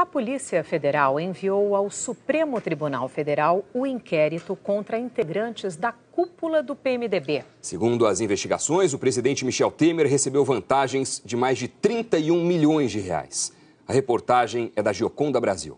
A Polícia Federal enviou ao Supremo Tribunal Federal o inquérito contra integrantes da cúpula do PMDB. Segundo as investigações, o presidente Michel Temer recebeu vantagens de mais de 31 milhões de reais. A reportagem é da Gioconda Brasil.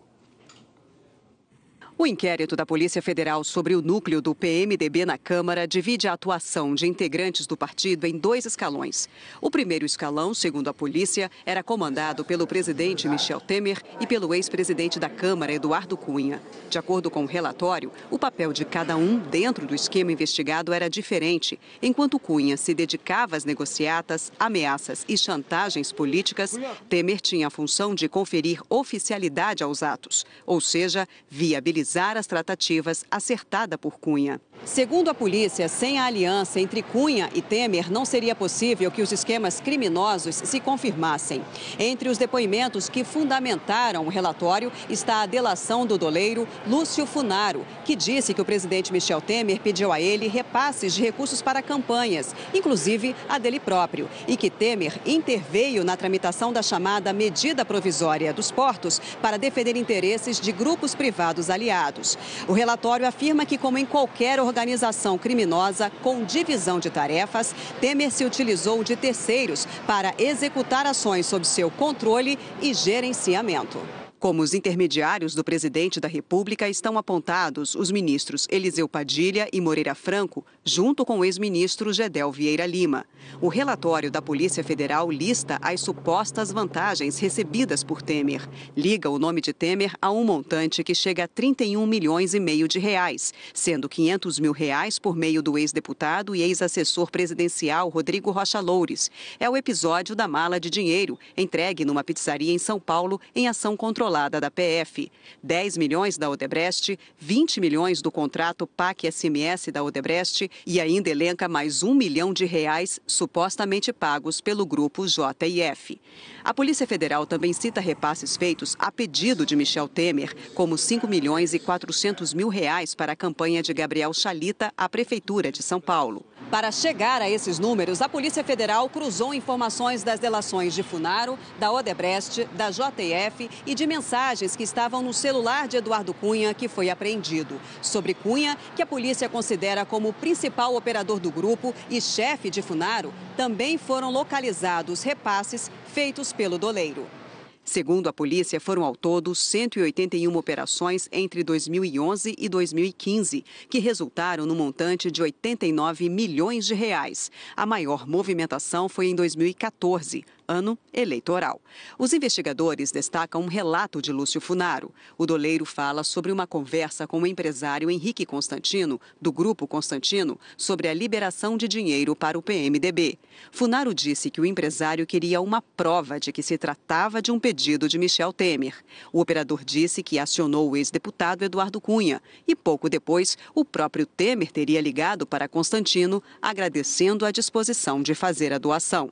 O inquérito da Polícia Federal sobre o núcleo do PMDB na Câmara divide a atuação de integrantes do partido em 2 escalões. O primeiro escalão, segundo a polícia, era comandado pelo presidente Michel Temer e pelo ex-presidente da Câmara, Eduardo Cunha. De acordo com o relatório, o papel de cada um dentro do esquema investigado era diferente. Enquanto Cunha se dedicava às negociatas, ameaças e chantagens políticas, Temer tinha a função de conferir oficialidade aos atos, ou seja, viabilizar as tratativas acertada por Cunha. Segundo a polícia, sem a aliança entre Cunha e Temer, não seria possível que os esquemas criminosos se confirmassem. Entre os depoimentos que fundamentaram o relatório está a delação do doleiro Lúcio Funaro, que disse que o presidente Michel Temer pediu a ele repasses de recursos para campanhas, inclusive a dele próprio, e que Temer interveio na tramitação da chamada medida provisória dos portos para defender interesses de grupos privados aliados. O relatório afirma que, como em qualquer organização criminosa com divisão de tarefas, Temer se utilizou de terceiros para executar ações sob seu controle e gerenciamento. Como os intermediários do presidente da República estão apontados os ministros Eliseu Padilha e Moreira Franco, junto com o ex-ministro Gedel Vieira Lima. O relatório da Polícia Federal lista as supostas vantagens recebidas por Temer. Liga o nome de Temer a um montante que chega a 31 milhões e meio de reais, sendo 500 mil reais por meio do ex-deputado e ex-assessor presidencial Rodrigo Rocha Loures. É o episódio da mala de dinheiro, entregue numa pizzaria em São Paulo em ação controlada da PF, 10 milhões da Odebrecht, 20 milhões do contrato PAC-SMS da Odebrecht e ainda elenca mais 1 milhão de reais supostamente pagos pelo grupo JIF. A Polícia Federal também cita repasses feitos a pedido de Michel Temer, como 5 milhões e 400 mil reais para a campanha de Gabriel Chalita à Prefeitura de São Paulo. Para chegar a esses números, a Polícia Federal cruzou informações das delações de Funaro, da Odebrecht, da JF e de mensagens que estavam no celular de Eduardo Cunha, que foi apreendido. Sobre Cunha, que a polícia considera como o principal operador do grupo e chefe de Funaro, também foram localizados repasses feitos pelo doleiro. Segundo a polícia, foram ao todo 181 operações entre 2011 e 2015, que resultaram no montante de 89 milhões de reais. A maior movimentação foi em 2014, ano eleitoral. Os investigadores destacam um relato de Lúcio Funaro. O doleiro fala sobre uma conversa com o empresário Henrique Constantino, do Grupo Constantino, sobre a liberação de dinheiro para o PMDB. Funaro disse que o empresário queria uma prova de que se tratava de um pedido de Michel Temer. O operador disse que acionou o ex-deputado Eduardo Cunha e, pouco depois, o próprio Temer teria ligado para Constantino, agradecendo a disposição de fazer a doação.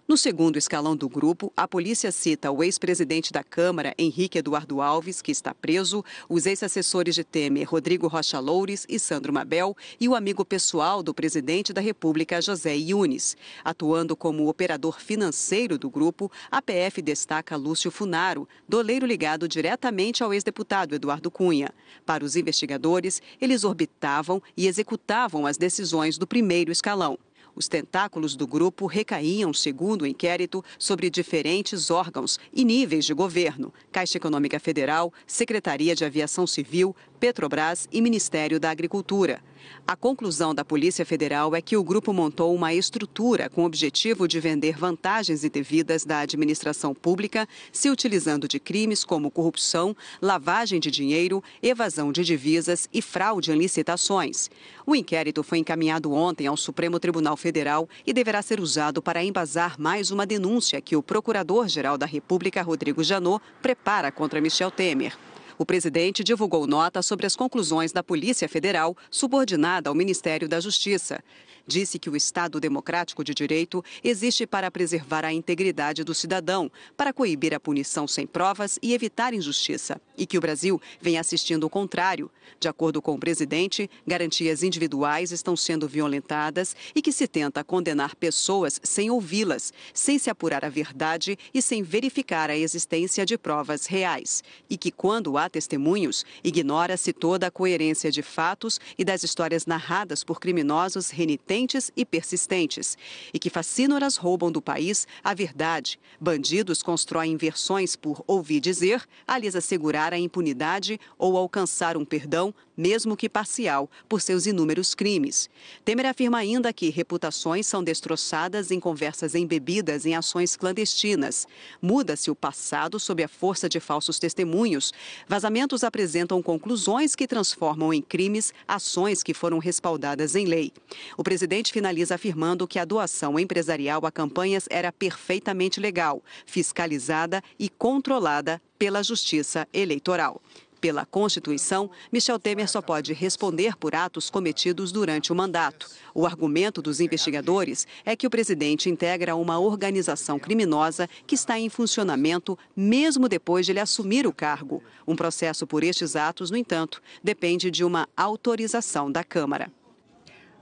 No segundo escalão do grupo, a polícia cita o ex-presidente da Câmara, Henrique Eduardo Alves, que está preso, os ex-assessores de Temer, Rodrigo Rocha Loures e Sandro Mabel, e o amigo pessoal do presidente da República, José Yunes. Atuando como operador financeiro do grupo, a PF destaca Lúcio Funaro, doleiro ligado diretamente ao ex-deputado Eduardo Cunha. Para os investigadores, eles orbitavam e executavam as decisões do primeiro escalão. Os tentáculos do grupo recaíam, segundo o inquérito, sobre diferentes órgãos e níveis de governo: Caixa Econômica Federal, Secretaria de Aviação Civil, Petrobras e Ministério da Agricultura. A conclusão da Polícia Federal é que o grupo montou uma estrutura com o objetivo de vender vantagens indevidas da administração pública, se utilizando de crimes como corrupção, lavagem de dinheiro, evasão de divisas e fraude em licitações. O inquérito foi encaminhado ontem ao Supremo Tribunal Federal e deverá ser usado para embasar mais uma denúncia que o Procurador-Geral da República, Rodrigo Janot, prepara contra Michel Temer. O presidente divulgou nota sobre as conclusões da Polícia Federal, subordinada ao Ministério da Justiça. disse que o Estado democrático de direito existe para preservar a integridade do cidadão, para coibir a punição sem provas e evitar injustiça, e que o Brasil vem assistindo o contrário. De acordo com o presidente, garantias individuais estão sendo violentadas e que se tenta condenar pessoas sem ouvi-las, sem se apurar a verdade e sem verificar a existência de provas reais. E que, quando há testemunhos, ignora-se toda a coerência de fatos e das histórias narradas por criminosos renitentes e persistentes. E que facínoras roubam do país a verdade. Bandidos constroem versões por ouvir dizer, a lhes assegurar a impunidade ou alcançar um perdão, mesmo que parcial, por seus inúmeros crimes. Temer afirma ainda que reputações são destroçadas em conversas embebidas em ações clandestinas. Muda-se o passado sob a força de falsos testemunhos. Vazamentos apresentam conclusões que transformam em crimes ações que foram respaldadas em lei. O presidente finaliza afirmando que a doação empresarial a campanhas era perfeitamente legal, fiscalizada e controlada pela Justiça Eleitoral. Pela Constituição, Michel Temer só pode responder por atos cometidos durante o mandato. O argumento dos investigadores é que o presidente integra uma organização criminosa que está em funcionamento mesmo depois de ele assumir o cargo. Um processo por estes atos, no entanto, depende de uma autorização da Câmara.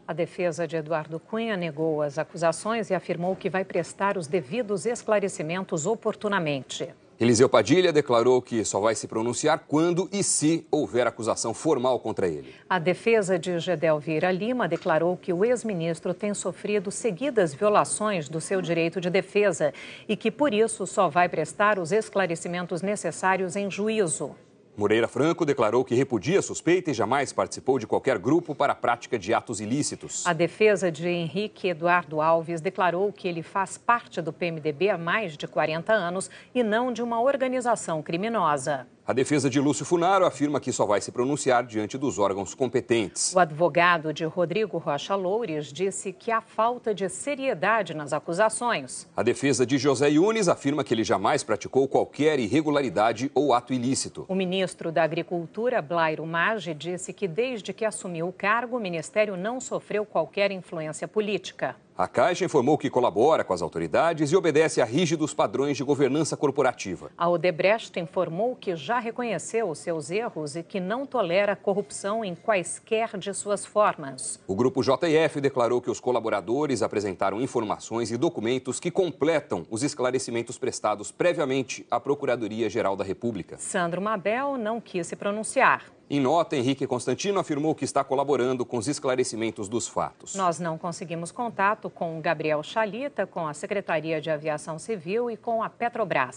A defesa de Eduardo Cunha negou as acusações e afirmou que vai prestar os devidos esclarecimentos oportunamente. Eliseu Padilha declarou que só vai se pronunciar quando e se houver acusação formal contra ele. A defesa de Gedel Vieira Lima declarou que o ex-ministro tem sofrido seguidas violações do seu direito de defesa e que, por isso, só vai prestar os esclarecimentos necessários em juízo. Moreira Franco declarou que repudia a suspeita e jamais participou de qualquer grupo para a prática de atos ilícitos. A defesa de Henrique Eduardo Alves declarou que ele faz parte do PMDB há mais de 40 anos e não de uma organização criminosa. A defesa de Lúcio Funaro afirma que só vai se pronunciar diante dos órgãos competentes. O advogado de Rodrigo Rocha Loures disse que há falta de seriedade nas acusações. A defesa de José Yunes afirma que ele jamais praticou qualquer irregularidade ou ato ilícito. O ministro da Agricultura, Blairo Maggi, disse que desde que assumiu o cargo, o ministério não sofreu qualquer influência política. A Caixa informou que colabora com as autoridades e obedece a rígidos padrões de governança corporativa. A Odebrecht informou que já reconheceu os seus erros e que não tolera corrupção em quaisquer de suas formas. O grupo JF declarou que os colaboradores apresentaram informações e documentos que completam os esclarecimentos prestados previamente à Procuradoria-Geral da República. Sandro Mabel não quis se pronunciar. Em nota, Henrique Constantino afirmou que está colaborando com os esclarecimentos dos fatos. Nós não conseguimos contato com Gabriel Chalita, com a Secretaria de Aviação Civil e com a Petrobras.